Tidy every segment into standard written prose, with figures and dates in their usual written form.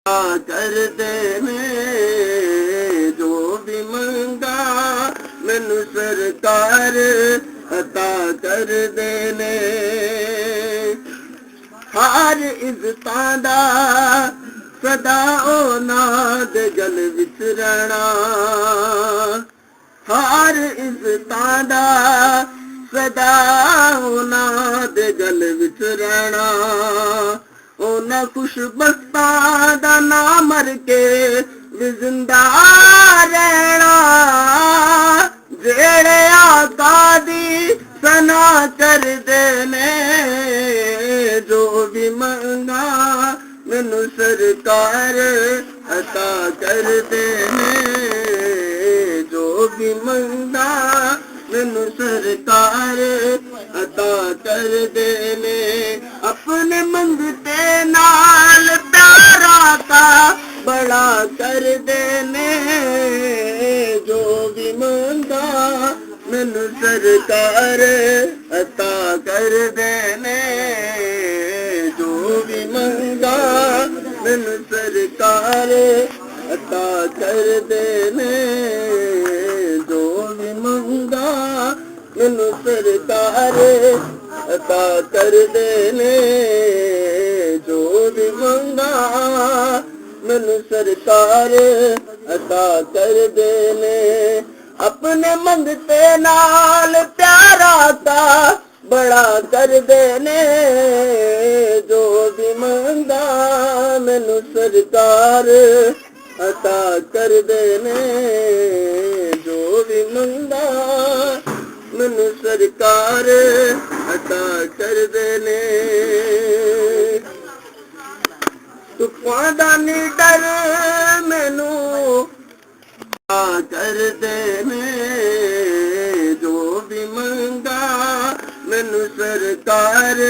कर देने जो भी मंगा मैनू सरकार अता कर देने हर इज्जतां दा सदा ओनां दे गल विच रहना हर इज्जतां दा सदा ओनां दे गल विच रहना ओना खुशबख्तां दा नाम मर के भी जिंदा रहना जेड़े आका दी सना कर देने जो भी मंगा मैनू सरकार अता कर देने जो भी मंगा मैनू सरकार अता कर देने अपने मंगते नाल प्यारा का बड़ा कर देने जो भी मंगा मैनू सरकार अता कर देने जो भी मंगा मैनू सरकार अता कर देने जो भी मंगा मैनू सरकार अता कर देने जो भी मंगा मैनू सरकार अता कर देने अपने मंगते नाल प्यारा का बड़ा कर देने जो भी मंगा मैनू सरकार अता कर देने जो भी मंगा मैनू सरकार अता कर देने तुफां दा नी डर मैनू कर देने जो भी मंगा मैनू सरकार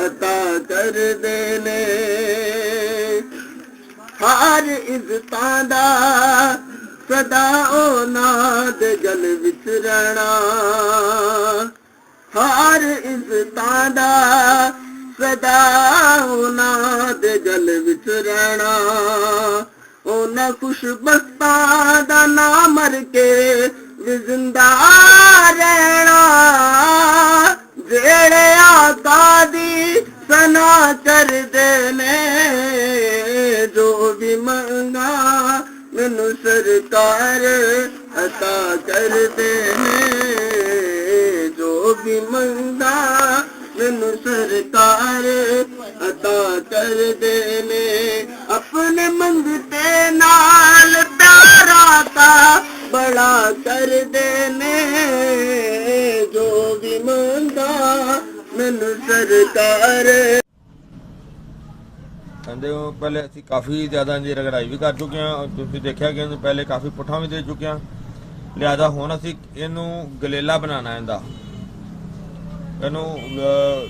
अता कर देने हर इज्जतां दा सदा ओनां दे गल विच रहना हर इज्जतां दा सदा ओनां दे गल विच रहना ओना खुशबख्तां दा नाम मर के भी जिंदा रहना जेड़े आका दी सना कर देने जो भी मंगा मैनू सरकार अता कर देने जो भी मंगा मैनू सरकार अता कर देने अपने मंगते नाल प्यारा का बड़ा कर देने जो भी मंगा मैनू सरकार ਕਹਿੰਦੇ ਹੋ ਪਹਿਲੇ ਅਸੀਂ ਕਾਫੀ ਜ਼ਿਆਦਾ ਜੀ ਰਗੜਾਈ ਵੀ ਕਰ ਚੁੱਕੇ ਹਾਂ ਤੁਸੀਂ ਦੇਖਿਆ ਕਿ ਪਹਿਲੇ ਕਾਫੀ ਪੁੱਠਾਂ ਵੀ ਦੇ ਚੁੱਕੇ ਹਾਂ ਲਿਆਦਾ ਹੁਣ ਅਸੀਂ ਇਹਨੂੰ ਗਲੇਲਾ ਬਣਾਉਣਾ ਇਹਨੂੰ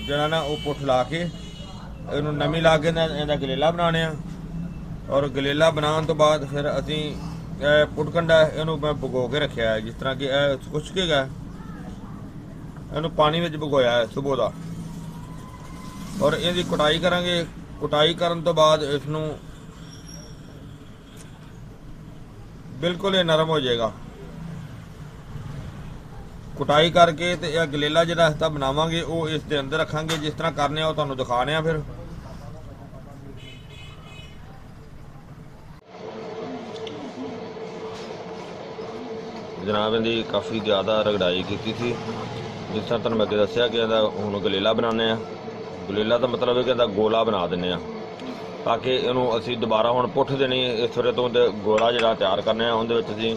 ਜਿਹੜਾ ਨਾ ਉਹ ਪੁੱਠ ਲਾ ਕੇ ਇਹਨੂੰ ਨਵੀਂ ਲਾ ਕੇ ਇਹਦਾ ਗਲੇਲਾ ਬਣਾਉਣੇ ਆ ਔਰ ਗਲੇਲਾ ਬਣਾਉਣ ਤੋਂ ਬਾਅਦ ਫਿਰ ਅਸੀਂ ਇਹ ਪੁੱਟਕੰਡਾ ਇਹਨੂੰ ਮੈਂ ਭਗੋ ਕੇ ਰੱਖਿਆ ਜਿਸ ਤਰ੍ਹਾਂ ਕਿ ਇਹ ਖੁਸ਼ਕੇਗਾ ਇਹਨੂੰ ਪਾਣੀ ਵਿੱਚ ਭਗੋਇਆ ਹੈ ਸਵੇਰ ਦਾ ਔਰ ਇਹਦੀ ਕੁਟਾਈ ਕਰਾਂਗੇ ਕੁਟਾਈ ਕਰਨ ਤੋਂ ਬਾਅਦ ਇਸ ਨੂੰ ਬਿਲਕੁਲ ਇਹ ਨਰਮ ਹੋ ਜਾਏਗਾ ਕੁਟਾਈ ਕਰਕੇ ਤੇ ਇਹ ਗਲੇਲਾ ਜਿਹੜਾ ਅਸੀਂ ਬਣਾਵਾਂਗੇ ਉਹ ਇਸ ਦੇ ਅੰਦਰ ਰੱਖਾਂਗੇ ਜਿਸ ਤਰ੍ਹਾਂ ਕਰਨੇ ਆ ਉਹ ਤੁਹਾਨੂੰ ਦਿਖਾਣੇ ਆ ਫਿਰ ਜਨਾਬ ਇਹਦੀ ਕਾਫੀ ਜ਼ਿਆਦਾ ਰਗੜਾਈ ਕੀਤੀ ਸੀ ਜਿਸ ਤਰ੍ਹਾਂ ਤੁਹਾਨੂੰ ਮੈਂ ਅੱਗੇ ਦੱਸਿਆ ਕਿ ਇਹਦਾ ਹੁਣ ਗਲੇਲਾ ਬਣਾਉਂਦੇ ਆ ਗਲੇਲਾ ਦਾ ਮਤਲਬ ਹੈ ਕਿ ਇਹਦਾ ਗੋਲਾ ਬਣਾ ਦਿੰਦੇ ਆ ਤਾਂ ਕਿ ਇਹਨੂੰ ਅਸੀਂ ਦੁਬਾਰਾ ਹੁਣ ਪੁੱਠ ਦੇਣੀ ਇਸ ਥੋੜੇ ਤੋਂ ਗੋਲਾ ਜਿਹੜਾ ਤਿਆਰ ਕਰਨਾ ਹੈ ਉਹਦੇ ਵਿੱਚ ਅਸੀਂ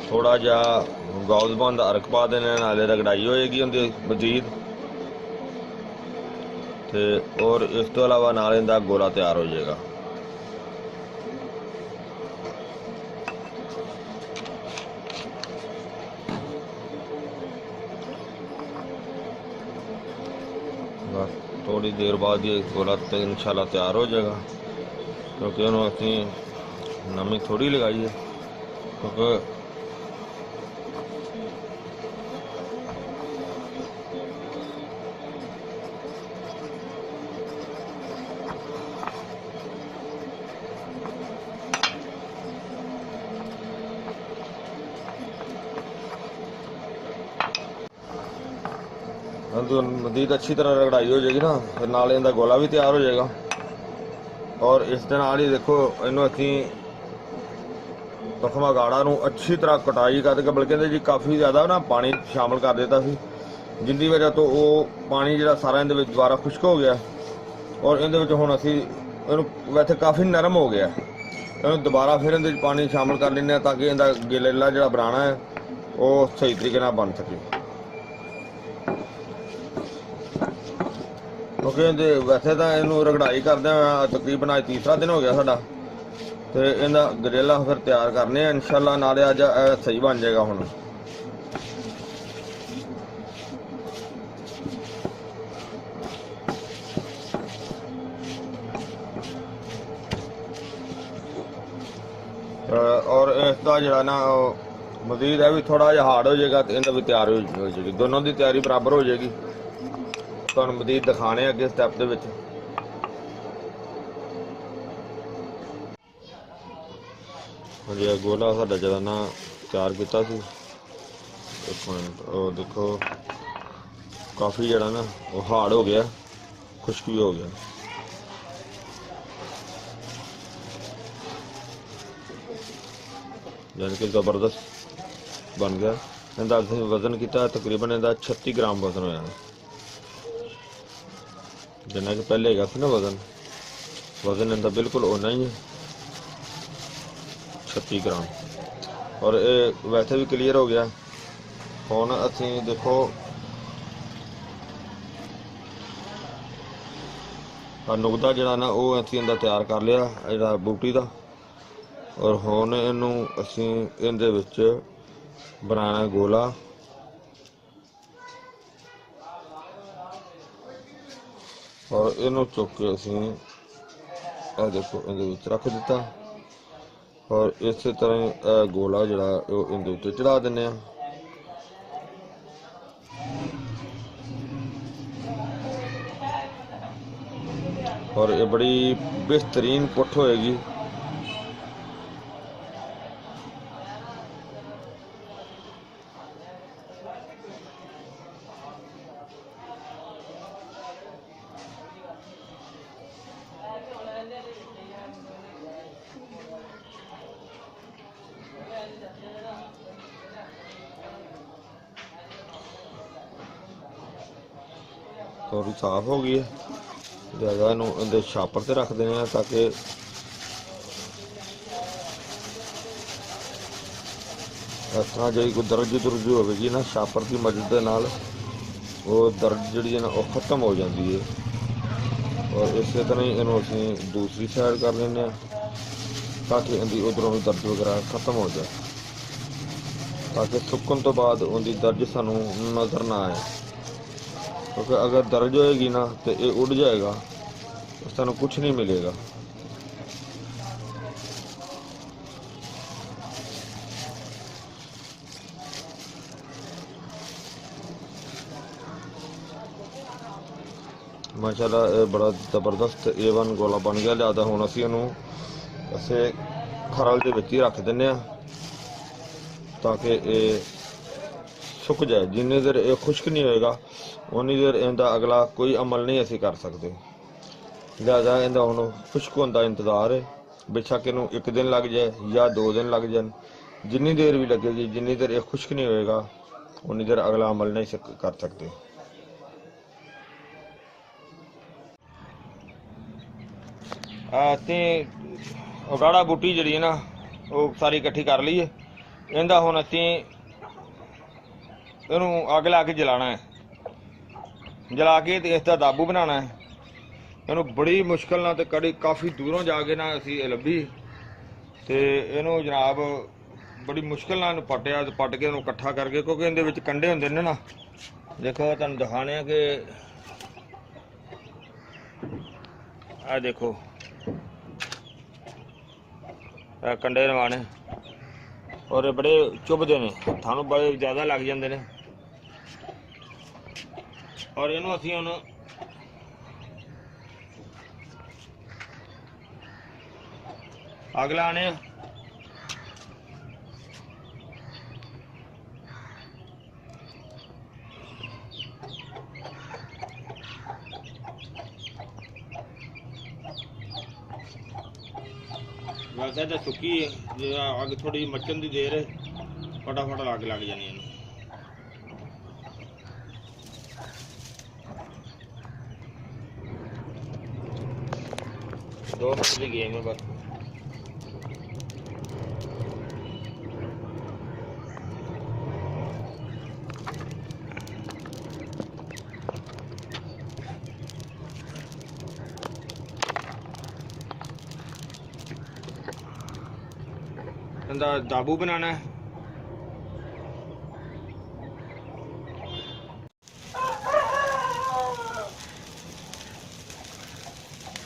ਥੋੜਾ ਜਿਹਾ ਗੌਜ਼ਬਾਨ ਦਾ ਅਰਕ ਪਾ ਦੇਣਾ ਨਾਲੇ ਰਗੜਾਈ ਹੋਏਗੀ ਉਹਦੀ ਮਜ਼ੀਦ ਤੇ ਔਰ ਇਸ ਤੋਂ ਇਲਾਵਾ ਨਾਲ ਇਹਦਾ ਗੋਲਾ ਤਿਆਰ ਹੋ ਜਾਏਗਾ थोड़ी देर बाद ये गोला तो इंशाल्लाह तैयार हो जाएगा क्योंकि उन्होंने अपनी नमी थोड़ी लगाई है क्योंकि ਮਜ਼ੀਦ ਅੱਛੀ ਤਰ੍ਹਾਂ ਰਗੜਾਈ ਹੋ ਜਾਏਗੀ ਨਾ, ਫਿਰ ਨਾਲ ਇਹਦਾ ਗੋਲਾ ਵੀ ਤਿਆਰ ਹੋ ਜਾਏਗਾ। ਔਰ ਇਸ ਦੇ ਨਾਲ ਹੀ ਦੇਖੋ ਇਹਨੂੰ ਅਸੀਂ ਪਖਮਾ ਗਾੜਾ ਨੂੰ ਅੱਛੀ ਤਰ੍ਹਾਂ ਕਟਾਈ ਕਰਕੇ, ਬਲਕਿ ਇਹਦੇ ਜੀ ਕਾਫੀ ਜ਼ਿਆਦਾ ਨਾ ਪਾਣੀ ਸ਼ਾਮਲ ਕਰ ਦਿੱਤਾ ਸੀ, ਜਿੰਦੀ ਵਜ੍ਹਾ ਤੋਂ ਉਹ ਪਾਣੀ ਜਿਹੜਾ ਸਾਰਾ ਇਹਦੇ ਵਿੱਚ ਦੁਬਾਰਾ ਖੁਸ਼ਕ ਹੋ ਗਿਆ। ਔਰ ਇਹਦੇ ਵਿੱਚ ਹੁਣ ਅਸੀਂ ਇਹਨੂੰ ਵੈਸੇ ਕਾਫੀ ਨਰਮ ਹੋ ਗਿਆ, ਇਹਨੂੰ ਦੁਬਾਰਾ ਫਿਰ ਇਹਦੇ ਵਿੱਚ ਪਾਣੀ ਸ਼ਾਮਲ ਕਰ ਲੈਂਦੇ ਹਾਂ ਤਾਂ ਕਿ ਇਹਦਾ ਗਲੇਲਾ ਜਿਹੜਾ ਬਣਾਉਣਾ ਹੈ ਉਹ ਸਹੀ ਤਰੀਕੇ ਨਾਲ ਬਣ ਸਕੇ। ਕਿਉਂਕਿ ਇਹਦੇ ਵੈਸੇ ਤਾਂ ਇਹਨੂੰ ਰਗੜਾਈ ਕਰਦਿਆਂ ਤਕਰੀਬਨ ਅੱਜ ਤੀਸਰਾ ਦਿਨ ਹੋ ਗਿਆ ਸਾਡਾ, ਤੇ ਇਹਦਾ ਗਰੇਲਾ ਫਿਰ ਤਿਆਰ ਕਰਨੇ ਆ ਇਨਸ਼ਾਅੱਲਾ। ਨਾਲੇ ਅੱਜ ਸਹੀ ਬਣ ਜਾਏਗਾ ਹੁਣ। ਔਰ ਇਸ ਦਾ ਜਿਹੜਾ ਨਾ ਮਜ਼ੀਦ ਹੈ ਵੀ ਥੋੜਾ ਜਿਹਾ ਹਾਰਡ ਹੋ ਜਾਏਗਾ ਤੇ ਇਹਦਾ ਵੀ ਤਿਆਰ ਹੋ ਜਾਏਗੀ, ਦੋਨੋਂ ਦੀ ਤਿਆਰੀ ਬਰਾਬਰ ਹੋ ਜਾਏਗੀ। ਤੁਹਾਨੂੰ ਮਜ਼ੀਦ ਦਿਖਾਣੇ ਅੱਗੇ ਸਟੈਪ ਦੇ ਵਿੱਚ। ਹਾਂਜੀ ਗੋਲਾ ਸਾਡਾ ਜਿਹੜਾ ਨਾ ਤਿਆਰ ਕੀਤਾ ਸੀ, ਇੱਕ ਮਿੰਟ ਉਹ ਦੇਖੋ ਕਾਫੀ ਜਿਹੜਾ ਨਾ ਉਹ ਹਾਰਡ ਹੋ ਗਿਆ, ਖੁਸ਼ਕ ਵੀ ਹੋ ਗਿਆ। यानी कि ज़बरदस्त बन गया। ਇਹਦਾ ਅਸੀਂ ਵਜ਼ਨ ਕੀਤਾ ਤਕਰੀਬਨ ਇਹਦਾ 36 ਗ੍ਰਾਮ ਵਜ਼ਨ ਹੋਇਆ, ਜਿੰਨਾ ਕਿ ਪਹਿਲੇ ਹੈਗਾ ਸੀ ਨਾ ਵਜ਼ਨ ਇਹਦਾ ਬਿਲਕੁਲ ਓਨਾ ਹੀ ਹੈ, 36 ਗ੍ਰਾਮ। ਔਰ ਇਹ ਵੈਸੇ ਵੀ ਕਲੀਅਰ ਹੋ ਗਿਆ। ਹੁਣ ਅਸੀਂ ਦੇਖੋ ਨੁਕਦਾ ਜਿਹੜਾ ਨਾ ਉਹ ਅਸੀਂ ਇਹਦਾ ਤਿਆਰ ਕਰ ਲਿਆ, ਜਿਹੜਾ ਬੂਟੀ ਦਾ। ਔਰ ਹੁਣ ਇਹਨੂੰ ਅਸੀਂ ਇਹਦੇ ਵਿੱਚ ਬਣਾਉਣਾ ਗੋਲਾ। ਔਰ ਇਹਨੂੰ ਚੁੱਕ ਕੇ ਅਸੀਂ ਇਹ ਦੇਖੋ ਇਹਦੇ ਵਿੱਚ ਰੱਖ ਦਿੱਤਾ। ਔਰ ਇਸੇ ਤਰ੍ਹਾਂ ਗੋਲਾ ਜਿਹੜਾ ਉਹ ਇਹਦੇ ਉੱਤੇ ਚੜਾ ਦਿੰਦੇ ਹਾਂ। ਔਰ ਇਹ ਬੜੀ ਬਿਹਤਰੀਨ ਪੁੱਠ ਹੋਏਗੀ। थोड़ी साफ हो गई है, ज़्यादा इन्होंने छापर से रख देने ताकि इस तरह जी कोई दर्ज दुर्ज होगी ना छापर की मदद के नाल वो दर्ज जी ना वो खत्म हो जाती है। और इस तरह ही इन्हों असी दूसरी साइड कर लें ताकि इनकी उधरों भी दर्ज वगैरह खत्म हो जाए, ताकि सुकन तो बाद उनकी दर्ज सानू नज़र ना आए। क्योंकि अगर दर्ज होएगी ना तो ये उड़ जाएगा, उस तरह कुछ नहीं मिलेगा। माशाल्लाह ये बड़ा जबरदस्त A1 गोला बन गया। लिहाजा हुण असीं इहनूं असे खरल दे विच ही रख दिंदे आ ताकि ये सुक जाए। जिन्नी देर ये खुश्क नहीं होएगा उन्नी देर इनका अगला कोई अमल नहीं असी कर सकते। लिहाजा इनका हुण खुश्क होने का इंतज़ार है। बेशक इनू एक दिन लग जाए या 2 दिन लग जाए, जिन्नी देर भी लगेगी, जिन्नी देर ये खुश्क नहीं होएगा उन्नी देर अगला अमल नहीं कर सकते। गाढ़ा बूटी जी ना वो सारी इकट्ठी कर ली है। इनका हुण असीं इनू अग ला के जलाना है, जला के इसका दाबू बनाना है। इनू बड़ी मुश्किल ना ते कड़ी काफ़ी दूरों जाके ना असी लभी ते इनू जनाब बड़ी मुश्किल ना पट्टिया, पट के इनू कट्ठा करके, क्योंकि इहदे विच कंडे हुंदे ने ना। देखो तुहानूं दिखाने कि आ देखो कंडे लवाने और बड़े चुभदे ने, हत्थां नूं बड़े ज़्यादा लग जांदे ने। और इनू असीं हुण अग लाने वैसे तो सुक्की है, जो अग थोड़ी मचन की देर है फटाफट अग लग जानी है। 2 मिनट की गेम है बस। दाबू बनाना है।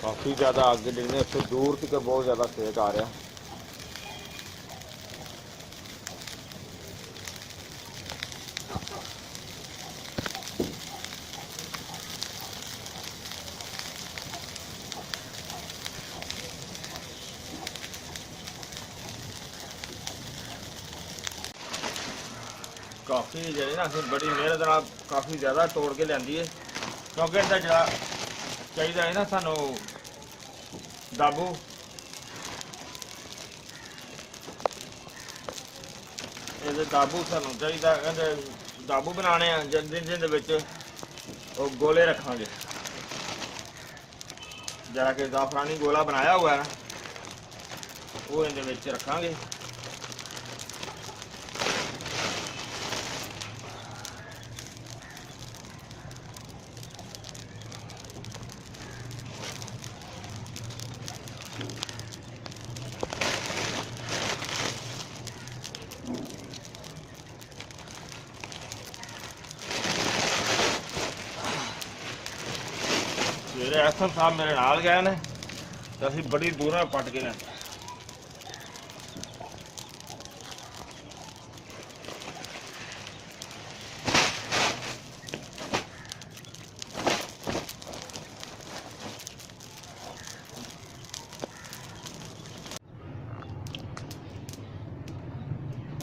काफ़ी ज़्यादा आगे डिगने उससे दूर तक बहुत ज़्यादा सेक आ रहा। काफ़ी जी ना फिर बड़ी मेहनत नाल काफ़ी ज़्यादा तोड़ के लियांदी है, क्योंकि इसका जरा चाहिए है ना सानू दाबू। ये दाबू सानू चाहिए, दाबू बनाने जिंदे विच वो गोले रखांगे। जरा कि जाफरानी गोला बनाया हुआ है ना वो इहदे विच रखांगे। मेरे एसएम साहब मेरे नाल गए ने तो असीं बड़ी दूर पट के लें।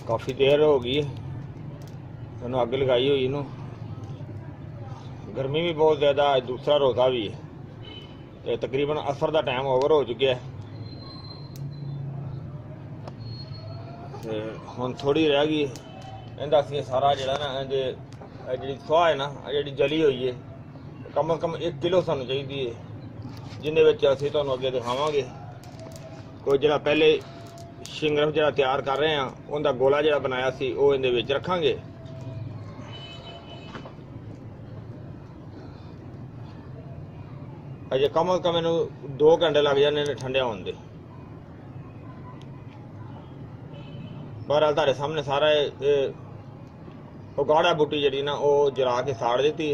काफ़ी देर हो गई है मैंने अग लगाई हुई इनू। गर्मी भी बहुत ज़्यादा, दूसरा रोज़ा भी है तो तकरीबन असर का टाइम ओवर हो चुका है। हुण थोड़ी रह गई इहदा असीं सारा जिहड़ा ना जी सुआह है ना जी जली हुई है कम अज़ कम 1 किलो सानूं चाहिदी है, जिन्हें विच असीं तुहानूं अगे दिखावांगे। कोई जिहड़ा पहले शिंगरफ जिहड़ा तैयार कर रहे हैं उनका गोला जिहड़ा बनाया सी वो इहदे विच रखांगे। अजे कम अज़ कम इनू 2 घंटे लग जाने ने ठंडे होने दे। बहरहाल तारे सामने सारा गाढ़ा बूटी जी ना वो जला के साड़ दी।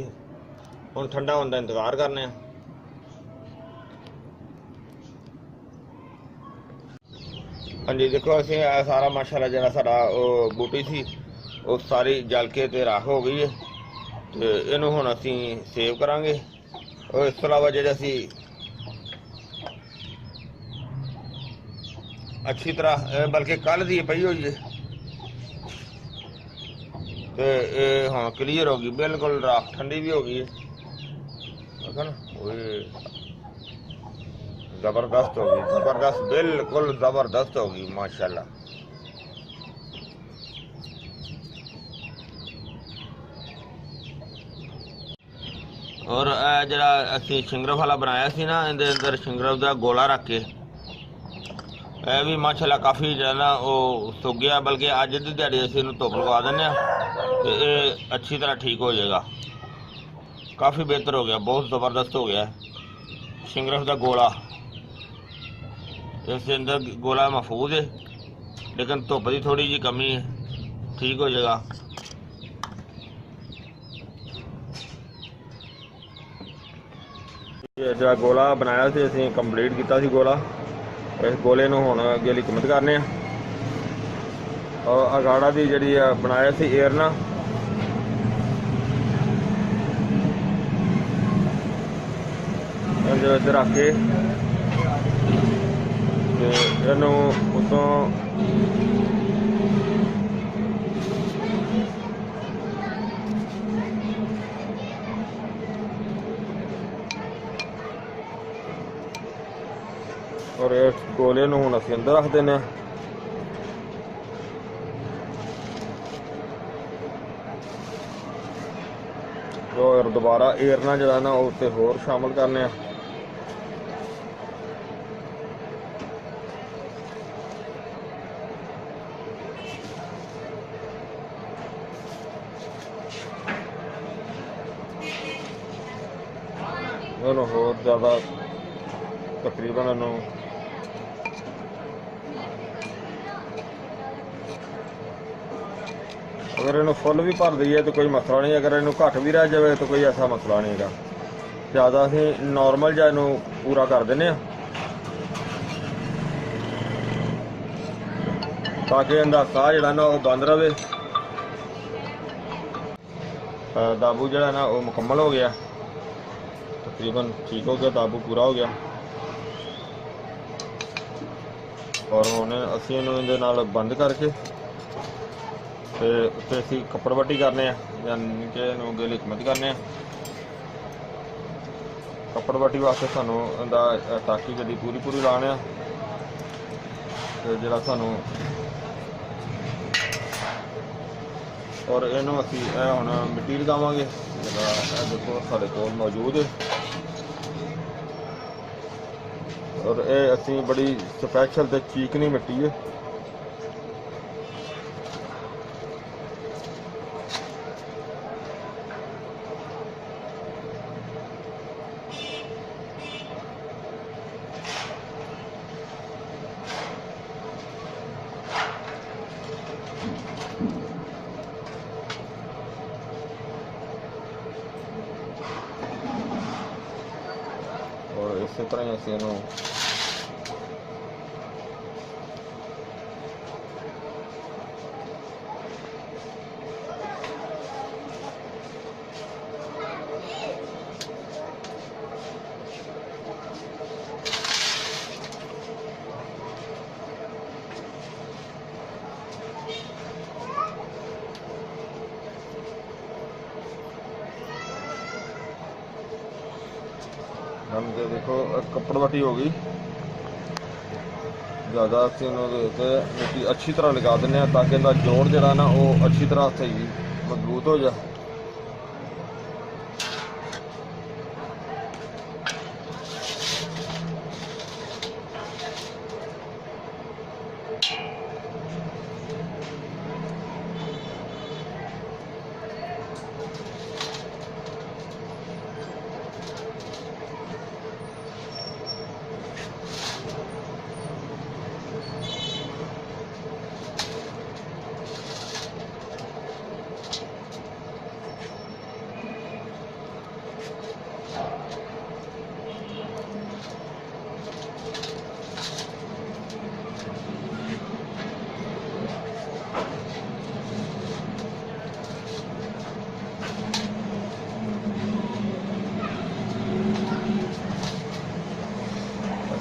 हुण ठंडा होने का इंतजार करने। हाँ जी देखो असीं सारा माशाल्लाह जिहड़ा साडा बूटी सी वो सारी जल के ते राख हो गई है तो इनू हुण असीं सेव करांगे। और इस तो अलावा जो अच्छी तरह बल्कि कल दी पई हुई है तो ये हाँ क्लीयर होगी बिल्कुल, राख ठंडी भी हो गई है ना। ज़बरदस्त होगी, ज़बरदस्त बिल्कुल ज़बरदस्त होगी माशाल्लाह। और जरा असी शिंगरफ वाला बनाया सी ना इहदे अंदर शिंगरफ का गोला रख के यह भी माशाल्लाह काफ़ी जो ना वो सुक गया, बल्कि अज की दिहाड़ी असीं इहनूं धुप्प लगा दें तो ये अच्छी तरह ठीक हो जाएगा। काफ़ी बेहतर हो गया, बहुत ज़बरदस्त हो गया शिंगरफ का गोला। इसके अंदर गोला महफूज है लेकिन धुप्प की थोड़ी जी कमी है, ठीक हो जाएगा। जो गोला बनाया सी असीं कंप्लीट किया सी गोला। इस गोले नूं हुण अगे लिकमत करने और अगाड़ा की जी बनाया सी एयर ना इधर रख के इनू उतों ਔਰ ਇਸ ਗੋਲੇ ਨੂੰ ਹੁਣ ਅਸੀਂ ਅੰਦਰ ਰੱਖ ਦਿੰਦੇ ਹਾਂ। ਔਰ ਦੁਬਾਰਾ ਏਰਨਾ ਜਿਹੜਾ ਨਾ ਉਹ ਉੱਤੇ ਹੋਰ ਸ਼ਾਮਲ ਕਰਨੇ ਆ। ਇਹਨੂੰ ਹੋਰ ਜ਼ਿਆਦਾ ਤਕਰੀਬਨ ਇਹਨੂੰ अगर इन्हू फुल भी भर दईए तो कोई मसला नहीं, अगर इन्हू घट भी रह जाए तो कोई ऐसा मसला नहीं है। ज़्यादा असीं नॉर्मल जा इनू पूरा कर देने ताकि इनका साह जिहड़ा ना वो बंद रहे। दाबू जिहड़ा ना वो मुकम्मल हो गया, तकरीबन ठीक हो गया, दाबू पूरा हो गया। और हुण असीं इहनूं इहदे नाल बंद करके ते उत्ते असीं कपड़ वट्टी करने यानी कि इहनूं अगे लिखमत करने। कपड़ वट्टी वास्ते सानूं इहदा टाकी जदी पूरी पूरी लाने ते जिहड़ा सानूं और इहनूं असीं हुण मिट्टी लगावांगे। जिहड़ा देखो साडे कोल मौजूद है और ये असीं बड़ी स्पैशल ते चीकनी मिट्टी है। और इस तरह ही असीं इहनूं हम तो देखो कपड़ वटी हो गई। ज़्यादा असीं मिट्टी अच्छी तरह लगा दें ताकि इनका जोड़ जरा ना वो अच्छी तरह सही मजबूत हो जाए।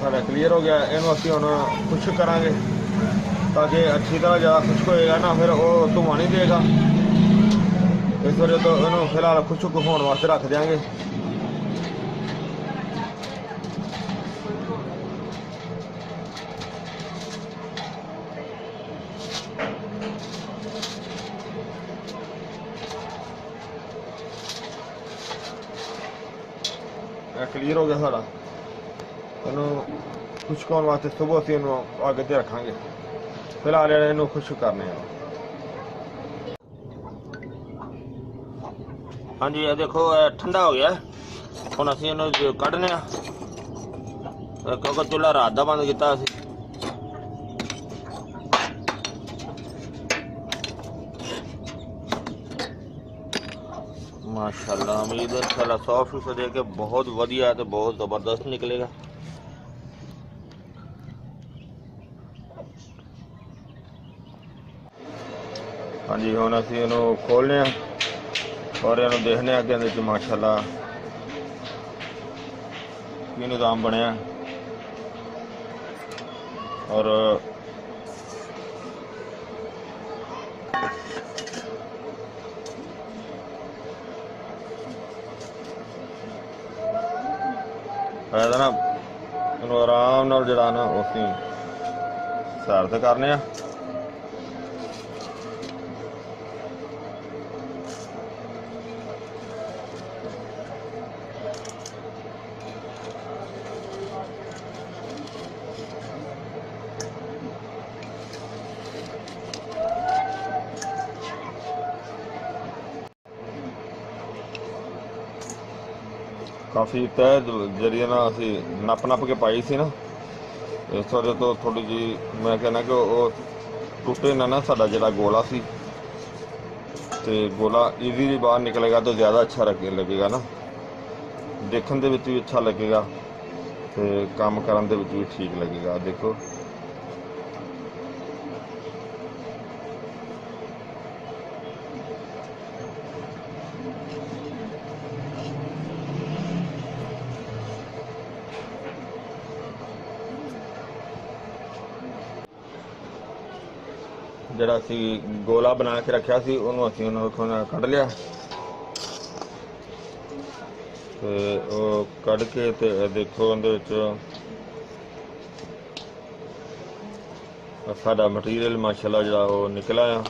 साढ़ा क्लीयर हो गया। इनू असीं हुण खुश्क करांगे ताकि अच्छी तरह ज़्यादा खुश्क होएगा ना फिर वो धुआं नहीं देगा। इस वजह तो इनू फिलहाल खुश्क होने वास्ते रख देंगे। क्लीयर हो गया सारा। इनू खुश्क होने वास्ते सुबह असीं इनू अग ते रखांगे। फिलहाल इनू खुश्क करने। हाँ जी, देखो ठंडा हो गया। हुण असीं इनू कढने क्योंकि चूल्हा रात दा बंद कीता असीं। माशाअल्लाह, उम्मीद है इंशाअल्लाह 100% है कि बहुत वधिया ते बहुत ज़बरदस्त निकलेगा। हाँ जी, हुण असीं इहनूं खोलने और इहनूं देखने कि इहदे च माशाअल्लाह की निज़ाम बनिया। और ना ਇਹਨੂੰ ਆਰਾਮ ਨਾਲ ਜਿਹੜਾ ਨਾ ਅਸੀਂ ਸੈਰ ਤੇ ਕਰਨੇ ਆ। ਕਾਫੀ ਤਹਿ ਜਿਹੜੀ ਨਾ ਅਸੀਂ ਨੱਪ ਕੇ ਪਾਈ ਸੀ ਨਾ, ਇਸ ਵਜ੍ਹਾ ਤੋਂ ਥੋੜੀ ਜੀ ਮੈਂ ਕਹਿੰਦਾ ਕਿ ਉਹ ਟੁੱਟੇ ਨਾ ਸਾਡਾ ਜਿਹੜਾ ਗੋਲਾ ਸੀ, ਤੇ ਗੋਲਾ ਈਜ਼ੀਲੀ ਬਾਹਰ ਨਿਕਲੇਗਾ ਤਾਂ ਜ਼ਿਆਦਾ ਅੱਛਾ ਲੱਗੇਗਾ ਨਾ, ਦੇਖਣ ਦੇ ਵਿੱਚ ਵੀ ਅੱਛਾ ਲੱਗੇਗਾ ਤੇ ਕੰਮ ਕਰਨ ਦੇ ਵਿੱਚ ਵੀ ਠੀਕ ਲੱਗੇਗਾ। ਦੇਖੋ ਜਿਹੜਾ ਅਸੀਂ ਗੋਲਾ ਬਣਾ ਕੇ ਰੱਖਿਆ ਸੀ ਉਹਨੂੰ ਅਸੀਂ ਉਹਨੂੰ ਕੱਢ ਲਿਆ, ਤੇ ਉਹ ਕੱਢ ਕੇ ਤੇ ਦੇਖੋ ਉਹਦੇ ਵਿੱਚ ਸਾਡਾ ਮਟੀਰੀਅਲ ਮਾਸ਼ਾਅੱਲਾ ਜਿਹੜਾ ਉਹ ਨਿਕਲਿਆ ਆ।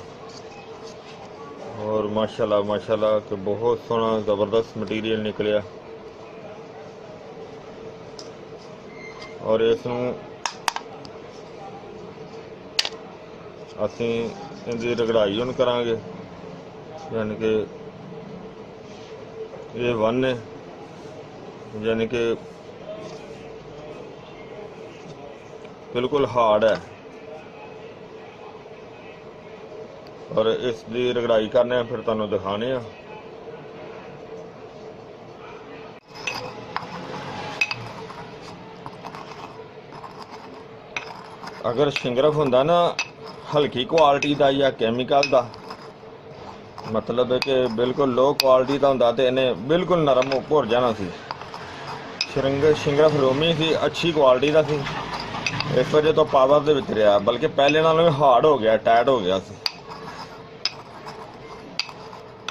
ਔਰ ਮਾਸ਼ਾਅੱਲਾ ਕਿ ਬਹੁਤ ਸੋਹਣਾ ਜ਼ਬਰਦਸਤ ਮਟੀਰੀਅਲ ਨਿਕਲਿਆ। ਔਰ ਇਸ ਨੂੰ ਅਸੀਂ ਇਹਦੀ ਰਗੜਾਈ ਹੁਣ ਕਰਾਂਗੇ, ਯਾਨੀ ਕਿ ਇਹ ਵਨ ਹੈ, ਯਾਨੀ ਕਿ ਬਿਲਕੁਲ ਹਾਰਡ ਹੈ। ਔਰ ਇਸ ਦੀ ਰਗੜਾਈ ਕਰਨੇ ਆ, ਫਿਰ ਤੁਹਾਨੂੰ ਦਿਖਾਣੇ ਆ। ਅਗਰ ਸ਼ਿੰਗਰਫ ਹੁੰਦਾ ਨਾ ਹਲਕੀ ਕੁਆਲਿਟੀ ਦਾ ਜਾਂ ਕੈਮੀਕਲ ਦਾ, ਮਤਲਬ ਹੈ ਕਿ ਬਿਲਕੁਲ ਲੋ ਕੁਆਲਿਟੀ ਦਾ ਹੁੰਦਾ ਤੇ ਇਹਨੇ ਬਿਲਕੁਲ ਨਰਮ ਭੁਰ ਜਾਣਾ ਸੀ। ਸ਼ਿੰਗਰਫ ਰੋਮੀ ਸੀ, ਅੱਛੀ ਕੁਆਲਿਟੀ ਦਾ ਸੀ, ਇਸ ਵਜ੍ਹਾ ਤੋਂ ਪਾਵਰ ਦੇ ਵਿੱਚ ਰਿਹਾ, ਬਲਕਿ ਪਹਿਲੇ ਨਾਲੋਂ ਵੀ ਹਾਰਡ ਹੋ ਗਿਆ, ਟਾਈਟ ਹੋ ਗਿਆ ਸੀ।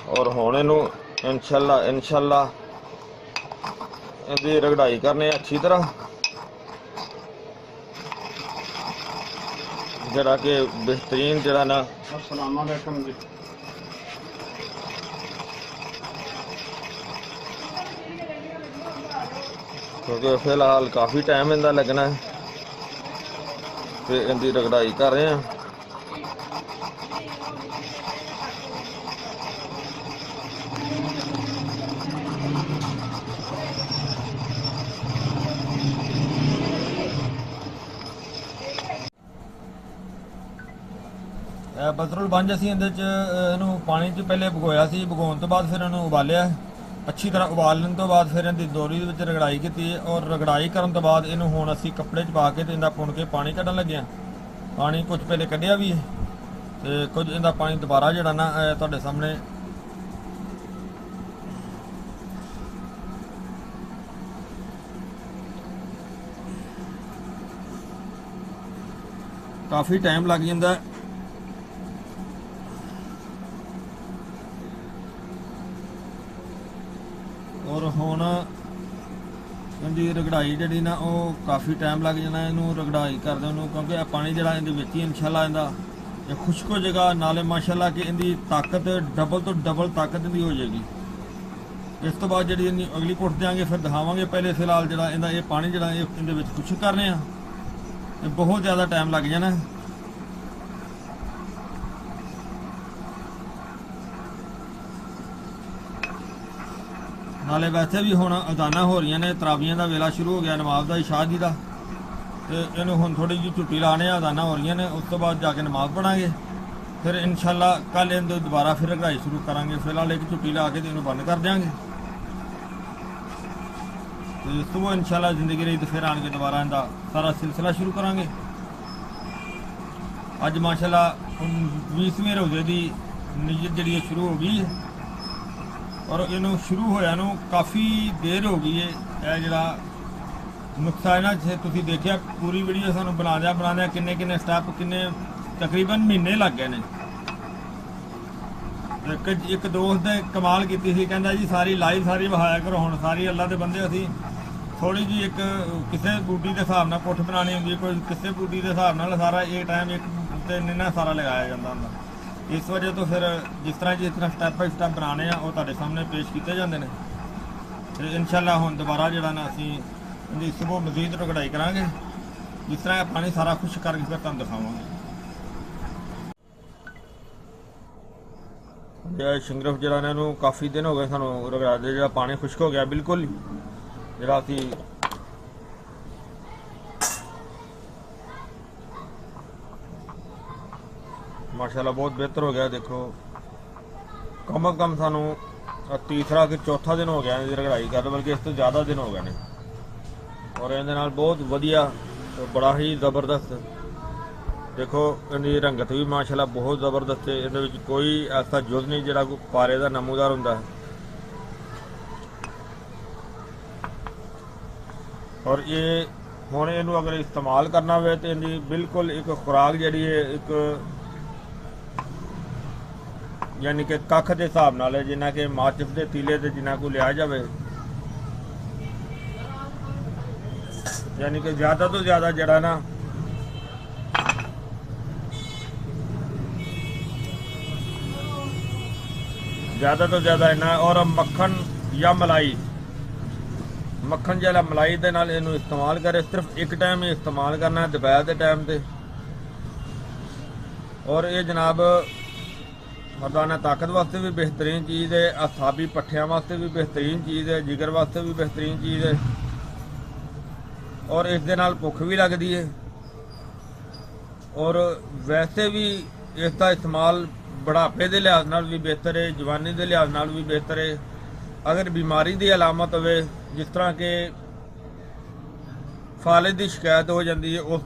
ਔਰ ਹੁਣ ਇਹਨੂੰ ਇਨਸ਼ਾਅੱਲਾ ਇਹਦੀ ਰਗੜਾਈ ਕਰਨੀ ਅੱਛੀ ਤਰ੍ਹਾਂ, ਜਿਹੜਾ ਕਿ ਬਿਹਤਰੀਨ ਜਿਹੜਾ ਨਾ। अस्सलाम वालेकुम जी। क्योंकि फिलहाल काफ़ी टाइम इनका लगना है, तो इनकी रगड़ाई कर रहे हैं। ਬਸਰੁਲ ਬੰਜ ਅਸੀਂ ਇਹਦੇ 'ਚ ਇਹਨੂੰ ਪਾਣੀ 'ਚ ਪਹਿਲੇ ਭਗੋਇਆ ਸੀ, ਭਗਾਉਣ ਤੋਂ ਬਾਅਦ ਫਿਰ ਇਹਨੂੰ ਉਬਾਲਿਆ ਅੱਛੀ ਤਰ੍ਹਾਂ। ਉਬਾਲਣ ਤੋਂ ਬਾਅਦ ਫਿਰ ਇਹਦੀ ਦੋਰੀ ਦੇ ਵਿੱਚ ਰਗੜਾਈ ਕੀਤੀ, ਔਰ ਰਗੜਾਈ ਕਰਨ ਤੋਂ ਬਾਅਦ ਇਹਨੂੰ ਹੁਣ ਅਸੀਂ ਕੱਪੜੇ 'ਚ ਪਾ ਕੇ ਤੇ ਇਹਦਾ ਪੁਣ ਕੇ ਪਾਣੀ ਕੱਢਣ ਲੱਗੇ ਹਾਂ। ਪਾਣੀ ਕੁਝ ਪਹਿਲੇ ਕੱਢਿਆ ਵੀ ਹੈ ਤੇ ਕੁਝ ਇਹਦਾ ਪਾਣੀ ਦੁਬਾਰਾ ਜਿਹੜਾ ਨਾ ਤੁਹਾਡੇ ਸਾਹਮਣੇ ਕਾਫੀ ਟਾਈਮ ਲੱਗ ਜਾਂਦਾ ਹੈ। ਔਰ ਹੁਣ ਇਹਦੀ ਰਗੜਾਈ ਜਿਹੜੀ ਨਾ ਉਹ ਕਾਫੀ ਟਾਈਮ ਲੱਗ ਜਾਣਾ ਇਹਨੂੰ ਰਗੜਾਈ ਕਰਦੇ ਉਹਨੂੰ, ਕਿਉਂਕਿ ਇਹ ਪਾਣੀ ਜਿਹੜਾ ਇਹਦੇ ਵਿੱਚ ਹੀ ਇਨਸ਼ਾਅੱਲਾ ਇਹਦਾ ਇਹ ਖੁਸ਼ਕ ਹੋ ਜਾਏਗਾ, ਨਾਲੇ ਮਾਸ਼ਾਅੱਲਾ ਕਿ ਇਹਦੀ ਤਾਕਤ ਡਬਲ ਤੋਂ ਡਬਲ ਤਾਕਤ ਦੀ ਹੋ ਜਾਏਗੀ। ਇਸ ਤੋਂ ਬਾਅਦ ਜਿਹੜੀ ਇਹਦੀ ਅਗਲੀ ਪੁੱਟ ਦਿਆਂਗੇ, ਫਿਰ ਦਿਖਾਵਾਂਗੇ। ਪਹਿਲੇ ਫਿਲਹਾਲ ਜਿਹੜਾ ਇਹਦਾ ਇਹ ਪਾਣੀ ਜਿਹੜਾ ਇਹਦੇ ਵਿੱਚ ਖੁਸ਼ਕ ਕਰਨੇ ਆ, ਇਹ ਬਹੁਤ ਜ਼ਿਆਦਾ ਟਾਈਮ ਲੱਗ ਜਾਣਾ। ਨਾਲੇ ਵੈਸੇ ਵੀ ਹੁਣ ਅਜ਼ਾਨਾਂ ਹੋ ਰਹੀਆਂ ਨੇ, ਤਰਾਵੀਆਂ ਦਾ ਵੇਲਾ ਸ਼ੁਰੂ ਹੋ ਗਿਆ, ਨਮਾਜ਼ ਦਾ, ਇਸ਼ਾਅ ਦੀ ਦਾ, ਤੇ ਇਹਨੂੰ ਹੁਣ ਥੋੜੀ ਜਿਹੀ ਛੁੱਟੀ ਲਾਣੇ ਆ, ਅਜ਼ਾਨਾਂ ਹੋ ਰਹੀਆਂ ਨੇ, ਉਸ ਤੋਂ ਬਾਅਦ ਜਾ ਕੇ ਨਮਾਜ਼ ਪੜਾਂਗੇ। ਫਿਰ ਇਨਸ਼ਾਅੱਲਾ ਕੱਲ ਇਹਨੂੰ ਦੁਬਾਰਾ ਫਿਰ ਰਗੜਾਈ ਸ਼ੁਰੂ ਕਰਾਂਗੇ। ਫਿਲਹਾਲ ਇੱਕ ਛੁੱਟੀ ਲਾ ਕੇ ਤੇ ਇਹਨੂੰ ਬੰਦ ਕਰ ਦਿਆਂਗੇ, ਤੇ ਸੁਬਹ ਇਨਸ਼ਾਅੱਲਾ ਜ਼ਿੰਦਗੀ ਰਹੀ ਤੇ ਫਿਰ ਆਣ ਕੇ ਦੁਬਾਰਾ ਇਹਦਾ ਸਾਰਾ ਸਿਲਸਿਲਾ ਸ਼ੁਰੂ ਕਰਾਂਗੇ। ਅੱਜ ਮਾਸ਼ਾਅੱਲਾ 20ਵੇਂ ਰੋਜ਼ੇ ਦੀ ਨੀਅਤ ਜਿਹੜੀ ਹੈ ਸ਼ੁਰੂ ਹੋ ਗਈ ਹੈ, ਔਰ ਇਹਨੂੰ ਸ਼ੁਰੂ ਹੋਇਆ ਨੂੰ ਕਾਫੀ ਦੇਰ ਹੋ ਗਈ ਹੈ। ਇਹ ਜਿਹੜਾ ਨੁਕਸਾ ਹੈ ਨਾ, ਜੇ ਤੁਸੀਂ ਦੇਖਿਆ ਪੂਰੀ ਵੀਡੀਓ ਸਾਨੂੰ ਬਣਾਉਂਦਿਆਂ ਕਿੰਨੇ ਸਟੈਪ, ਕਿੰਨੇ ਤਕਰੀਬਨ ਮਹੀਨੇ ਲੱਗ ਗਏ ਨੇ। ਇੱਕ ਦੋਸਤ ਨੇ ਕਮਾਲ ਕੀਤੀ ਸੀ, ਕਹਿੰਦਾ ਜੀ ਸਾਰੀ ਲਾਈਵ ਸਾਰੀ ਵਹਾਇਆ ਕਰੋ, ਹੁਣ ਸਾਰੀ ਅੱਲਾ ਦੇ ਬੰਦੇ ਅਸੀਂ ਥੋੜੀ ਜੀ ਇੱਕ ਕਿਸੇ ਬੂਟੀ ਦੇ ਹਿਸਾਬ ਨਾਲ ਪੁੱਠ ਬਣਾਉਣੀ ਹੁੰਦੀ ਹੈ, ਕੋਈ ਕਿਸੇ ਬੂਟੀ ਦੇ ਹਿਸਾਬ ਨਾਲ ਸਾਰਾ ਇਹ ਟਾਈਮ ਇੱਕ ਤੇ ਨਹੀਂ ਨਾ ਸਾਰਾ ਲਗਾਇਆ ਜਾਂਦਾ ਹੁੰਦਾ। ਇਸ ਵਜ੍ਹਾ ਤੋਂ ਫਿਰ ਜਿਸ ਤਰ੍ਹਾਂ ਸਟੈਪ ਬਾਈ ਸਟੈਪ ਬਣਾਉਣੇ ਆ ਉਹ ਤੁਹਾਡੇ ਸਾਹਮਣੇ ਪੇਸ਼ ਕੀਤੇ ਜਾਂਦੇ ਨੇ। ਤੇ ਇਨਸ਼ਾਅੱਲਾ ਹੁਣ ਦੁਬਾਰਾ ਜਿਹੜਾ ਨਾ ਅਸੀਂ ਇਹਦੀ ਸਵੇਰ ਮਜ਼ੀਦ ਰਗੜਾਈ ਕਰਾਂਗੇ, ਜਿਸ ਤਰ੍ਹਾਂ ਇਹ ਪਾਣੀ ਸਾਰਾ ਖੁਸ਼ਕ ਕਰਕੇ ਫਿਰ ਤੁਹਾਨੂੰ ਦਿਖਾਵਾਂਗੇ। ਜਿਹੜਾ ਸ਼ਿੰਗਰਫ ਜਿਹੜਾ ਨੇ ਇਹਨੂੰ ਕਾਫੀ ਦਿਨ ਹੋ ਗਏ ਸਾਨੂੰ ਰਗੜਾਦੇ, ਜਿਹੜਾ ਪਾਣੀ ਖੁਸ਼ਕ ਹੋ ਗਿਆ ਬਿਲਕੁਲ, ਜਿਹੜਾ ਅਸੀਂ माशाल्लाह बहुत बेहतर हो गया। देखो कम अज कम सानू तीसरा कि चौथा दिन हो गया रगड़ाई कर, बल्कि इस तो ज़्यादा दिन हो गए ने, और इहदे नाल बहुत वधिया बड़ा ही ज़बरदस्त। देखो इहदी रंगत भी माशाल्लाह बहुत ज़बरदस्त है, इहदे विच कोई ऐसा जुज़ नहीं जिहड़ा कोई पारे दा नमूदार हुंदा है। और ये हुण इहनूं अगर इस्तेमाल करना होवे तो इहदी बिल्कुल एक खुराक जिहड़ी है एक यानी कि कख के हिसाब नाल है, जिन्ना कि माचिस के तीले से जिन्ना को लिया जाए, यानी कि ज़्यादा तो ज़्यादा जड़ा ना ज़्यादा तो ज़्यादा इन्ना। और मक्खन या मलाई, मक्खन जरा मलाई के नाल इनू इस्तेमाल करे, सिर्फ एक टाइम ही इस्तेमाल करना है दोपहर के टाइम पे। और ये जनाब मर्दाना ताकत वास्ते भी बेहतरीन चीज़ है, असाबी पट्ठियां वास्ते भी बेहतरीन चीज़ है, जिगर वास्ते भी बेहतरीन चीज़ है, और इस दे नाल भुख भी लगती है। और वैसे भी इसका इस्तेमाल बुढ़ापे के लिहाज नाल भी बेहतर है, जवानी के लिहाज नाल भी बेहतर है। अगर बीमारी की अलामत हो, जिस तरह के फालिज की शिकायत हो जाती है, उस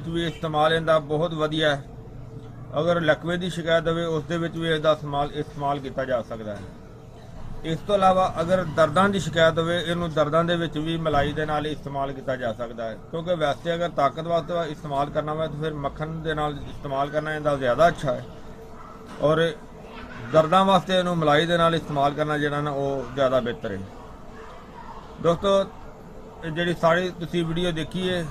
भी इस्तेमाल इनका बहुत वधिया है। अगर लकवे की शिकायत हो उस भी इसका इस्तेमाल किया जा सकता है। इस तो अलावा अगर दर्दां की शिकायत हो, इनू दर्दां दे विच भी मलाई दे नाल इस्तेमाल किया जा सकता है, क्योंकि वैसे अगर ताकत वास्ते इस्तेमाल करना हो तो फिर मक्खन दे नाल इस्तेमाल करना इनका ज़्यादा अच्छा है, और दर्दां वास्ते इनू मलाई दे नाल इस्तेमाल करना जिहड़ा ना वो ज़्यादा बेहतर है। दोस्तों जिहड़ी सारी तुसीं वीडियो देखी है,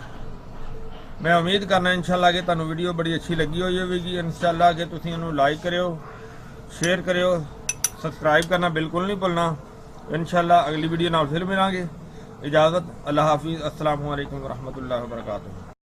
मैं उम्मीद करना इंशाल्लाह कि तुहानूं वीडियो बड़ी अच्छी लगी हुई होगी। इंशाल्लाह कि तुसीं इहनूं लाइक करियो, शेयर करियो, सबसक्राइब करना बिल्कुल नहीं भुलना। इंशाल्लाह अगली वीडियो नाल फिर मिलांगे। इजाज़त, अल्लाह हाफिज़, अस्सलामु अलैकुम व रहमतुल्लाहि व बरकातुहू।